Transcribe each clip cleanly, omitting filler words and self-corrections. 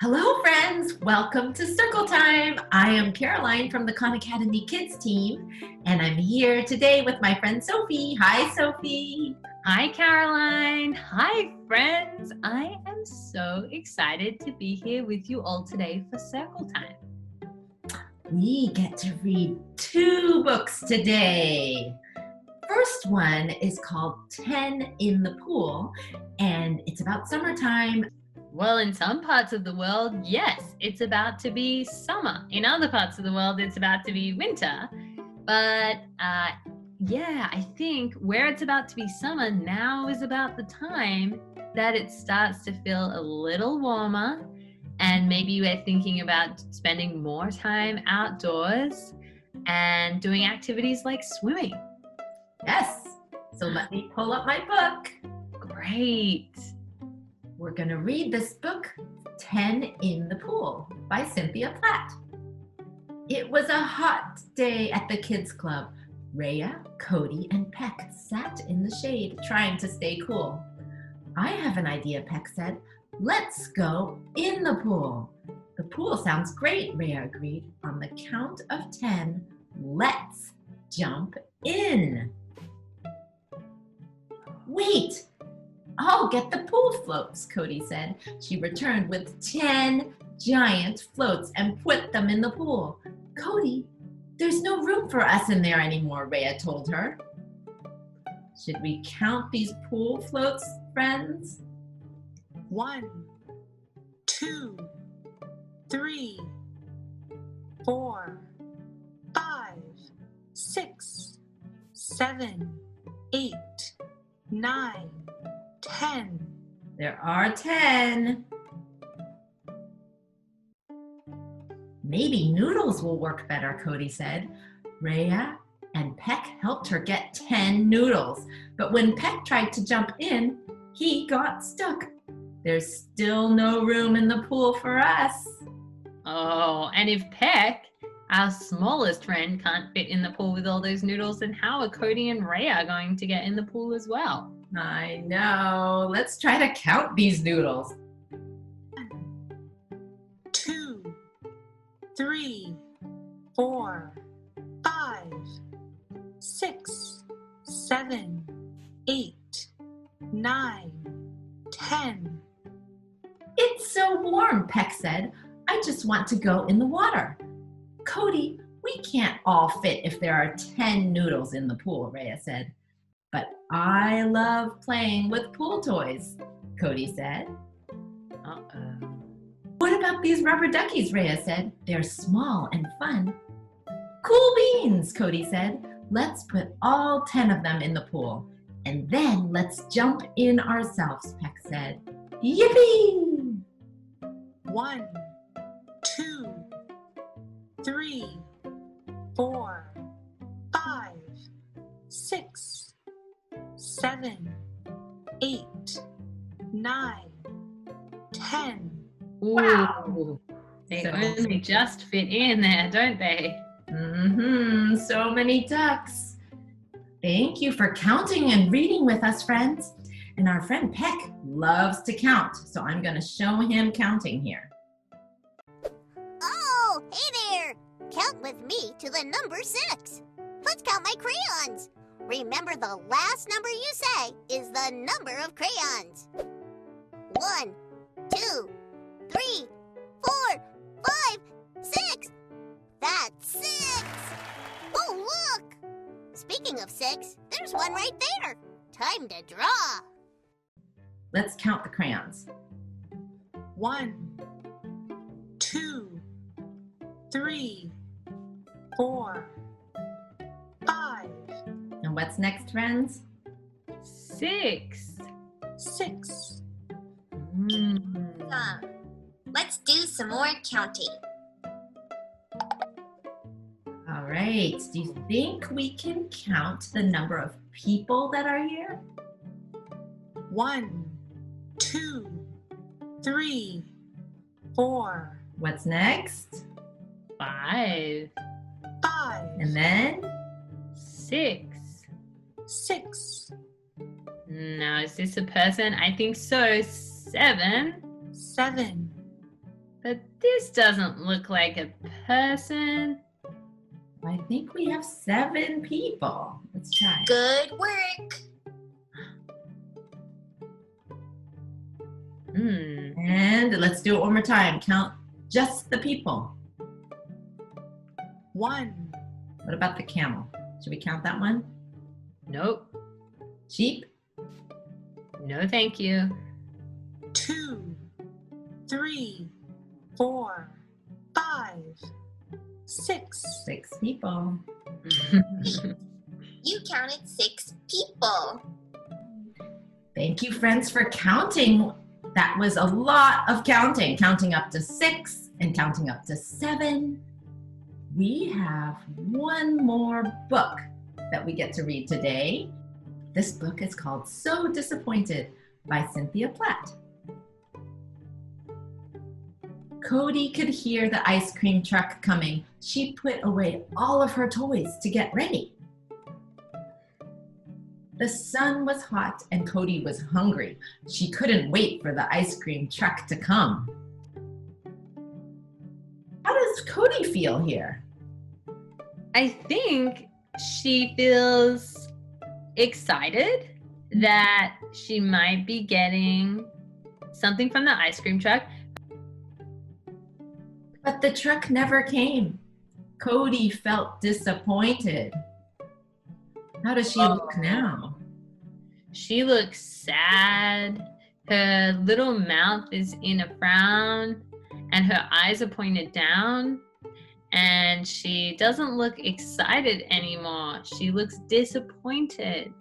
Hello, friends. Welcome to Circle Time. I am Caroline from the Khan Academy Kids team, and I'm here today with my friend Sophie. Hi, Sophie. Hi, Caroline. Hi, friends. I am so excited to be here with you all today for Circle Time. We get to read 2 books today. First one is called 10 in the Pool, and it's about summertime. Well, in some parts of the world, yes, it's about to be summer. In other parts of the world, it's about to be winter. But I think where it's about to be summer, now is about the time that it starts to feel a little warmer. And maybe we're thinking about spending more time outdoors and doing activities like swimming. Yes. So let me pull up my book. Great. We're going to read this book, 10 in the Pool by Cynthia Platt. It was a hot day at the kids club. Rhea, Cody, and Peck sat in the shade trying to stay cool. I have an idea, Peck said. Let's go in the pool. The pool sounds great, Rhea agreed. On the count of 10, let's jump in. Wait! I'll get the pool floats, Cody said. She returned with 10 giant floats and put them in the pool. Cody, there's no room for us in there anymore, Rhea told her. Should we count these pool floats, friends? 1, 2, 3, 4, 5, 6, 7, 8, 9, 10. There are 10. Maybe noodles will work better, Cody said. Rhea and Peck helped her get 10 noodles. But when Peck tried to jump in, he got stuck. There's still no room in the pool for us. Oh, and if Peck, our smallest friend, can't fit in the pool with all those noodles, then how are Cody and Rhea going to get in the pool as well? I know. Let's try to count these noodles. 2, 3, 4, 5, 6, 7, 8, 9, 10. It's so warm, Peck said. I just want to go in the water. Cody, we can't all fit if there are 10 noodles in the pool, Rhea said. But I love playing with pool toys, Cody said. Uh-oh. What about these rubber duckies, Rhea said. They're small and fun. Cool beans, Cody said. Let's put all 10 of them in the pool. And then let's jump in ourselves, Peck said. Yippee! 1, 2, 3, 4, 5, 6, 7, 8, 9, 10. Wow. They only just fit in there, don't they? So many ducks. Thank you for counting and reading with us, friends. And our friend Peck loves to count, so I'm going to show him counting here. Oh, hey there! Count with me to the number 6. Let's count my crayons. Remember, the last number you say is the number of crayons. 1, 2, 3, 4, 5, 6. That's 6. Oh, look! Speaking of 6, there's one right there. Time to draw. Let's count the crayons. 1, 2, 3, 4, 5, And what's next, friends? 6. 6. Let's do some more counting. All right. Do you think we can count the number of people that are here? 1, 2, 3, 4, What's next? 5. 5, And then? 6. 6, Now, is this a person? I think so. 7. 7, But this doesn't look like a person. I think we have 7 people. Let's try. Good work. And let's do it one more time. Count just the people. 1, What about the camel? Should we count that one? Nope. Sheep? No, thank you. 2, 3, 4, 5, 6. 6 people. You counted 6 people. Thank you, friends, for counting. That was a lot of counting. Counting up to 6 and counting up to 7. We have one more book that we get to read today. This book is called So Disappointed by Cynthia Platt. Cody could hear the ice cream truck coming. She put away all of her toys to get ready. The sun was hot and Cody was hungry. She couldn't wait for the ice cream truck to come. How does Cody feel here? I think she feels excited that she might be getting something from the ice cream truck. But the truck never came. Cody felt disappointed. How does she look now? She looks sad. Her little mouth is in a frown and her eyes are pointed down. And she doesn't look excited anymore. She looks disappointed.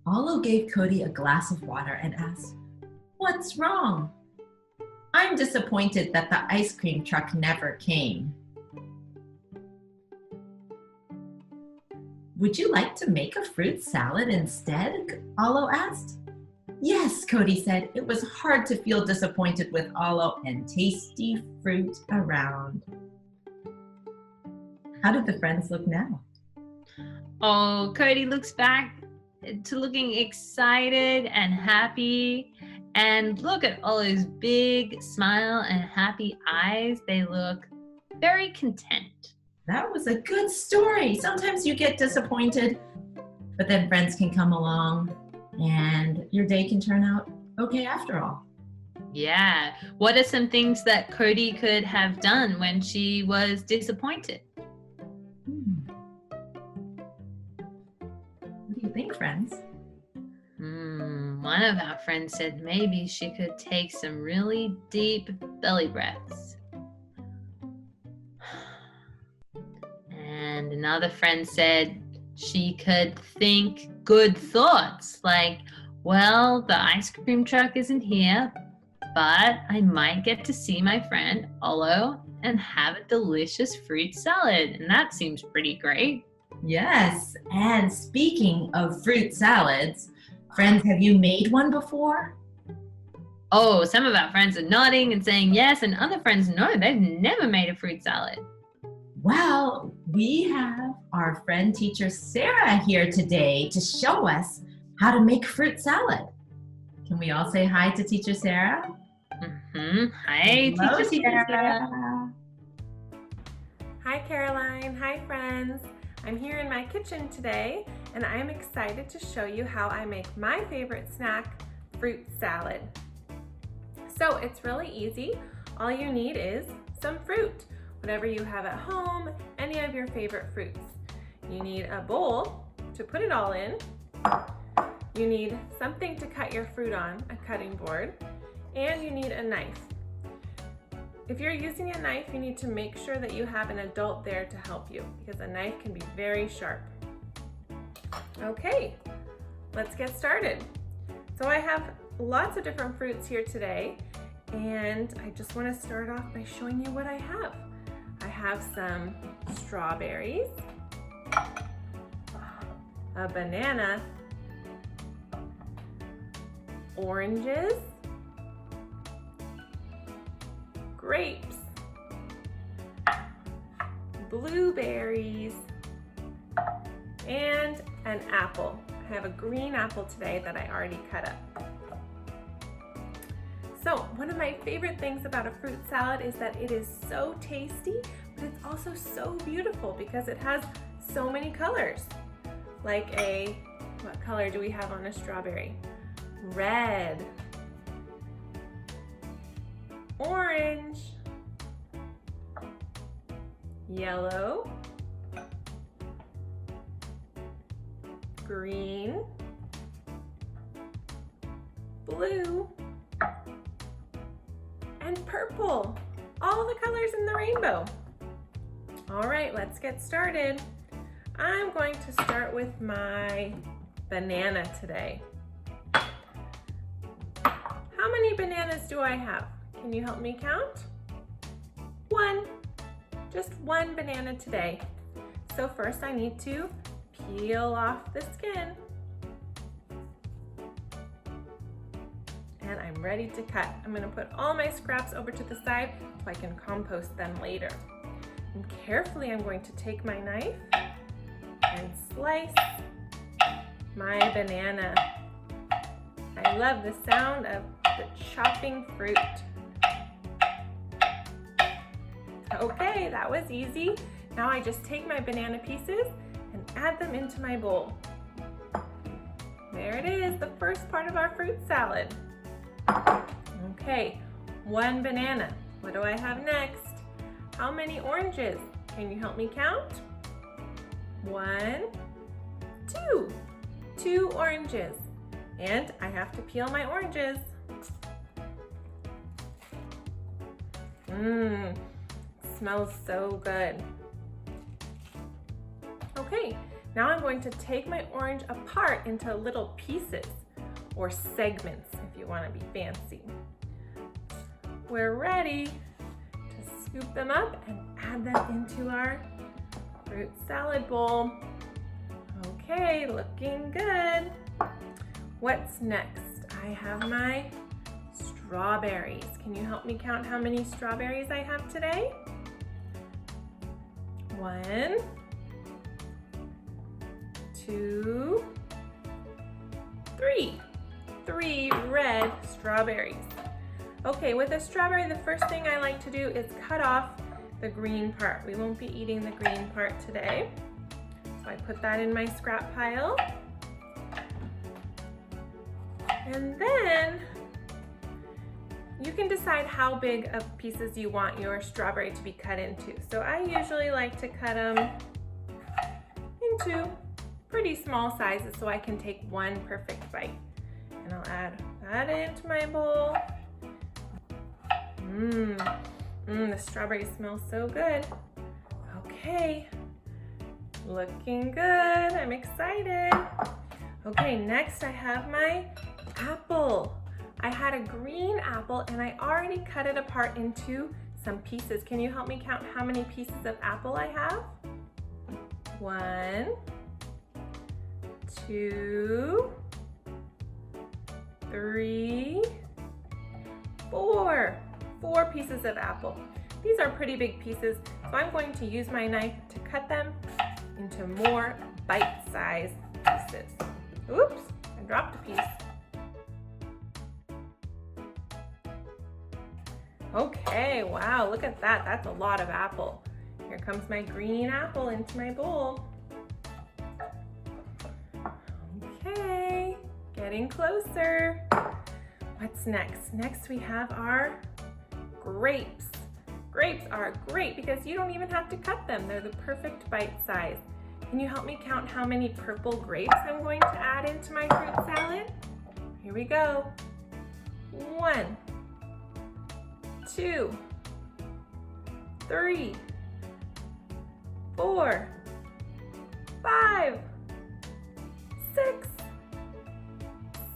Olo gave Cody a glass of water and asked, "What's wrong?" "I'm disappointed that the ice cream truck never came." "Would you like to make a fruit salad instead?" Olo asked. "Yes," Cody said. It was hard to feel disappointed with Olo and tasty fruit around. How did the friends look now? Oh, Cody looks back to looking excited and happy. And look at Olo's big smile and happy eyes. They look very content. That was a good story. Sometimes you get disappointed, but then friends can come along and your day can turn out okay after all. Yeah. What are some things that Cody could have done when she was disappointed? What do you think, friends? One of our friends said maybe she could take some really deep belly breaths. And another friend said she could think good thoughts like, well, the ice cream truck isn't here, but I might get to see my friend Olo and have a delicious fruit salad. And that seems pretty great. Yes, and speaking of fruit salads, friends, have you made one before? Oh, some of our friends are nodding and saying yes, and other friends, no, they've never made a fruit salad. Well, we have our friend teacher Sarah here today to show us how to make fruit salad. Can we all say hi to teacher Sarah? Hi, Hello, teacher Sarah. Hi Caroline, hi friends. I'm here in my kitchen today and I'm excited to show you how I make my favorite snack, fruit salad. So it's really easy. All you need is some fruit, whatever you have at home, any of your favorite fruits. You need a bowl to put it all in. You need something to cut your fruit on, a cutting board, and you need a knife. If you're using a knife, you need to make sure that you have an adult there to help you because a knife can be very sharp. Okay, let's get started. So I have lots of different fruits here today, and I just want to start off by showing you what I have. I have some strawberries, a banana, oranges, grapes, blueberries, and an apple. I have a green apple today that I already cut up. So one of my favorite things about a fruit salad is that it is so tasty, but it's also so beautiful because it has so many colors. Like what color do we have on a strawberry? Red, orange, yellow, green, blue, and purple. All the colors in the rainbow. All right, let's get started. I'm going to start with my banana today. How many bananas do I have? Can you help me count? One. Just one banana today. So first I need to peel off the skin. And I'm ready to cut. I'm gonna put all my scraps over to the side so I can compost them later. And carefully I'm going to take my knife and slice my banana. I love the sound of the chopping fruit. Okay, that was easy. Now I just take my banana pieces and add them into my bowl. There it is, the first part of our fruit salad. Okay, one banana. What do I have next? How many oranges? Can you help me count? One, two. 2 oranges. And I have to peel my oranges. Smells so good. Okay, now I'm going to take my orange apart into little pieces or segments if you want to be fancy. We're ready to scoop them up and add them into our fruit salad bowl. Okay, looking good. What's next? I have my strawberries. Can you help me count how many strawberries I have today? 1, 2, 3. 3 red strawberries. Okay, with a strawberry, the first thing I like to do is cut off the green part. We won't be eating the green part today. So I put that in my scrap pile. And then you can decide how big of pieces you want your strawberry to be cut into. So I usually like to cut them into pretty small sizes so I can take one perfect bite. And I'll add that into my bowl. The strawberry smells so good. Okay, looking good. I'm excited. Okay, next I have my apple. I had a green apple and I already cut it apart into some pieces. Can you help me count how many pieces of apple I have? 1, 2, 3, 4. 4 pieces of apple. These are pretty big pieces, so I'm going to use my knife to cut them into more bite-sized pieces. Oops, I dropped a piece. Okay, wow, look at that. That's a lot of apple. Here comes my green apple into my bowl. Okay, getting closer. What's next? Next we have our grapes. Grapes are great because you don't even have to cut them. They're the perfect bite size. Can you help me count how many purple grapes I'm going to add into my fruit salad? Here we go. 1, 2, 3, 4, 5, 6,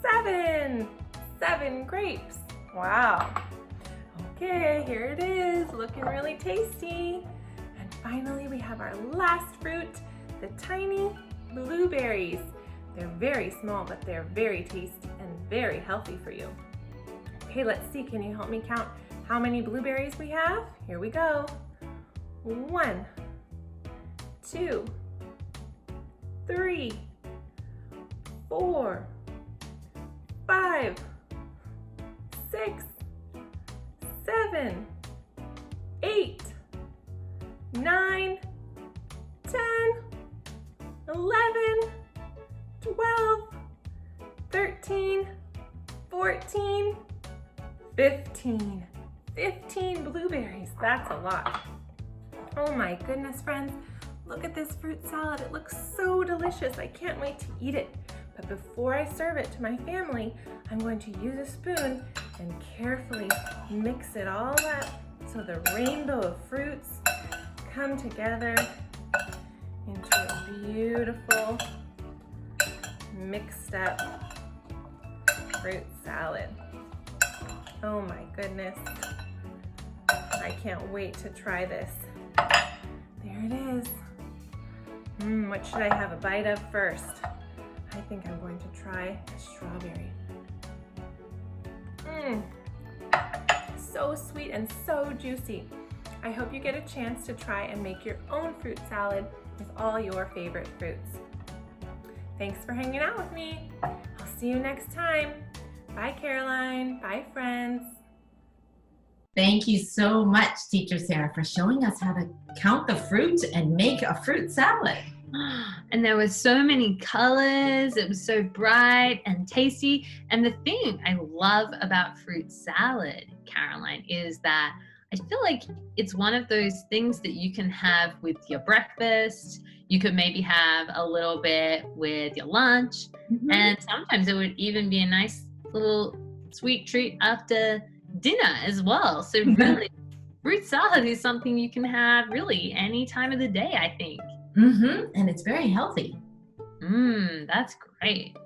7. 7 grapes. Wow. Okay, here it is, looking really tasty. And finally, we have our last fruit, the tiny blueberries. They're very small, but they're very tasty and very healthy for you. Okay, let's see, can you help me count how many blueberries we have? Here we go. 1, 2, 3, 4, 5, 6, 7, 8, 9, 10, 11, 12, 13, 14, 15. 15 blueberries. That's a lot. Oh my goodness, friends. Look at this fruit salad. It looks so delicious. I can't wait to eat it. But before I serve it to my family, I'm going to use a spoon and carefully mix it all up so the rainbow of fruits come together into a beautiful mixed up fruit salad. Oh my goodness. I can't wait to try this. There it is. What should I have a bite of first? I think I'm going to try a strawberry. So sweet and so juicy. I hope you get a chance to try and make your own fruit salad with all your favorite fruits. Thanks for hanging out with me. I'll see you next time. Bye, Caroline. Bye, friends. Thank you so much, Teacher Sarah, for showing us how to count the fruit and make a fruit salad. And there were so many colors. It was so bright and tasty. And the thing I love about fruit salad, Caroline, is that I feel like it's one of those things that you can have with your breakfast. You could maybe have a little bit with your lunch. And sometimes it would even be a nice little sweet treat after dinner as well. So really, fruit salad is something you can have really any time of the day, I think. And it's very healthy. That's great.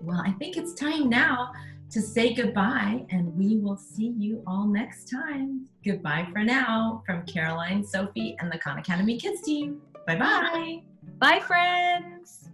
Well, I think it's time now to say goodbye, and we will see you all next time. Goodbye for now from Caroline, Sophie, and the Khan Academy Kids team. Bye-bye. Bye, friends.